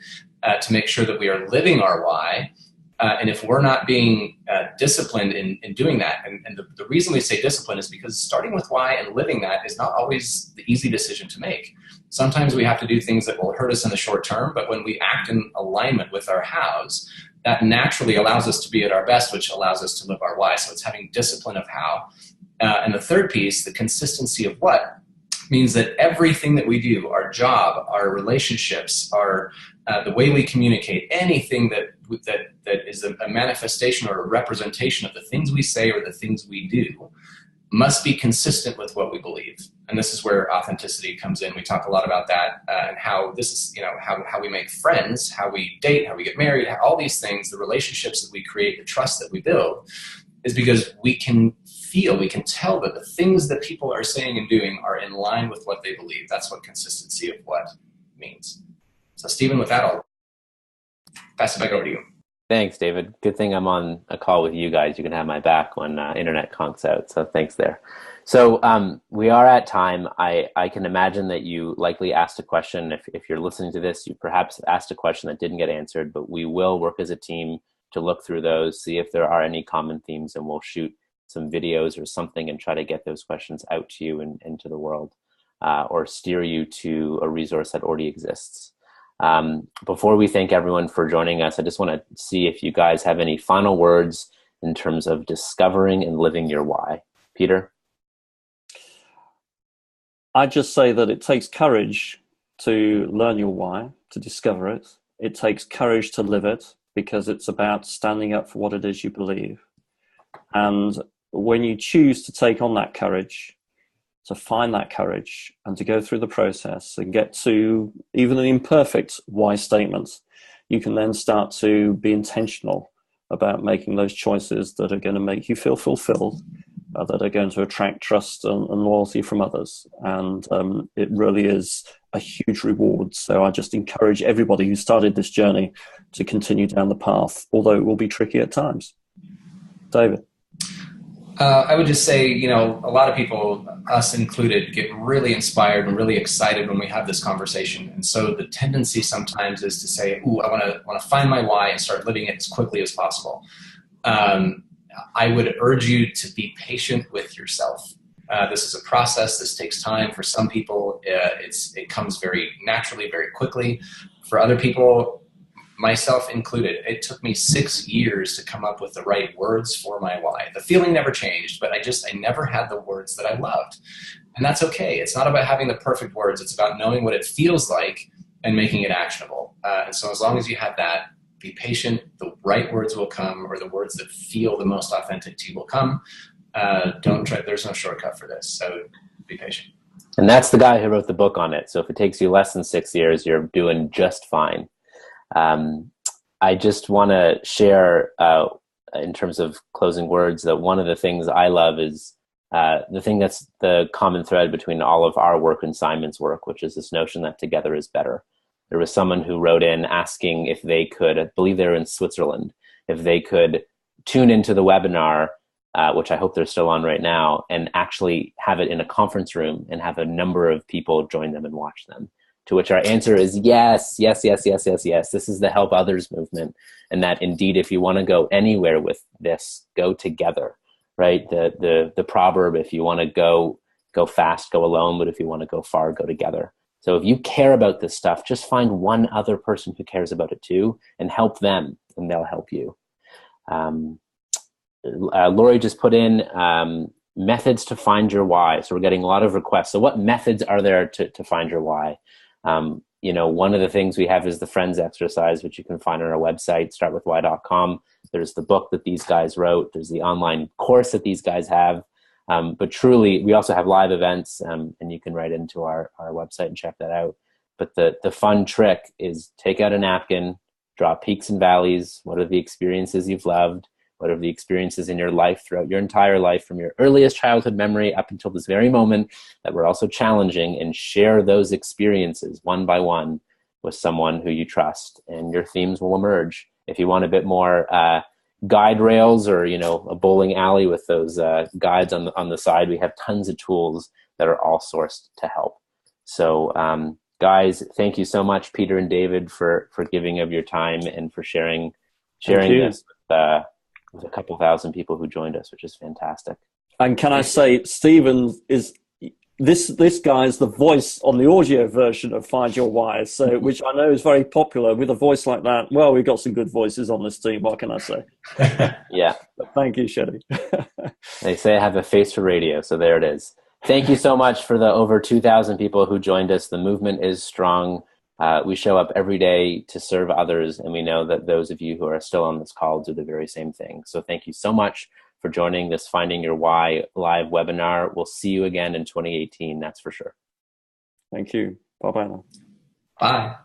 to make sure that we are living our why. And if we're not being disciplined in doing that, and the reason we say discipline is because starting with why and living that is not always the easy decision to make. Sometimes we have to do things that will hurt us in the short term, but when we act in alignment with our hows, that naturally allows us to be at our best, which allows us to live our why. So it's having discipline of how. And the third piece, the consistency of what, means that everything that we do, our job, our relationships, the way we communicate, anything that is a manifestation or a representation of the things we say or the things we do, must be consistent with what we believe. And this is where authenticity comes in. We talk a lot about that and how this is, how we make friends, how we date, how we get married, all these things, the relationships that we create, the trust that we build, is because we can tell that the things that people are saying and doing are in line with what they believe. That's what consistency of what means. So Stephen, with that, I'll pass it back over to you. Thanks, David. Good thing I'm on a call with you guys. You can have my back when internet conks out. So thanks there. So we are at time. I can imagine that you likely asked a question. If you're listening to this, you perhaps asked a question that didn't get answered, but we will work as a team to look through those, see if there are any common themes, and we'll shoot some videos or something and try to get those questions out to you and to the world, or steer you to a resource that already exists. Before we thank everyone for joining us, I just want to see if you guys have any final words in terms of discovering and living your why. Peter? I'd just say that it takes courage to learn your why, to discover it. It takes courage to live it, because it's about standing up for what it is you believe. And when you choose to take on that courage, to find that courage and to go through the process and get to even an imperfect why statement, you can then start to be intentional about making those choices that are going to make you feel fulfilled, that are going to attract trust and loyalty from others. And it really is a huge reward. So I just encourage everybody who started this journey to continue down the path, although it will be tricky at times. David? I would just say, a lot of people, us included, get really inspired and really excited when we have this conversation. And so the tendency sometimes is to say, ooh, I want to find my why and start living it as quickly as possible. I would urge you to be patient with yourself. This is a process. This takes time. For some people, it comes very naturally, very quickly. For other people, myself included, it took me 6 years to come up with the right words for my why. The feeling never changed, but I never had the words that I loved. And that's okay. It's not about having the perfect words. It's about knowing what it feels like and making it actionable. And so as long as you have that, be patient. The right words will come, or the words that feel the most authentic to you will come. Don't try. There's no shortcut for this. So be patient. And that's the guy who wrote the book on it. So if it takes you less than 6 years, you're doing just fine. I just want to share, in terms of closing words, that one of the things I love is the thing that's the common thread between all of our work and Simon's work, which is this notion that together is better. There was someone who wrote in asking if they could, I believe they were in Switzerland, if they could tune into the webinar which I hope they're still on right now, and actually have it in a conference room and have a number of people join them and watch them. To which our answer is yes, yes, yes, yes, yes, yes. This is the Help Others movement. And that indeed, if you want to go anywhere with this, go together, right? The proverb, if you want to go fast, go alone, but if you want to go far, go together. So if you care about this stuff, just find one other person who cares about it too and help them, and they'll help you. Lori just put in methods to find your why. So we're getting a lot of requests. So what methods are there to find your why? One of the things we have is the Friends exercise, which you can find on our website, startwithwhy.com. There's the book that these guys wrote. There's the online course that these guys have. But truly, we also have live events, and you can write into our website and check that out. But the fun trick is take out a napkin, draw peaks and valleys. What are the experiences you've loved? What are the experiences in your life throughout your entire life, from your earliest childhood memory up until this very moment, that were also challenging, and share those experiences one by one with someone who you trust, and your themes will emerge. If you want a bit more guide rails, or a bowling alley with those guides on the side, we have tons of tools that are all sourced to help. So guys, thank you so much, Peter and David, for giving of your time and for sharing this with a couple thousand people who joined us, which is fantastic. And can I say, Stephen is this guy is the voice on the audio version of Find Your Why, so which I know is very popular. With a voice like that, well, we've got some good voices on this team. What can I say? Yeah. But thank you, Shedi. They say I have a face for radio, so there it is. Thank you so much for the over 2,000 people who joined us. The movement is strong. We show up every day to serve others, and we know that those of you who are still on this call do the very same thing. So thank you so much for joining this Finding Your Why live webinar. We'll see you again in 2018, that's for sure. Thank you. Bye-bye now. Bye.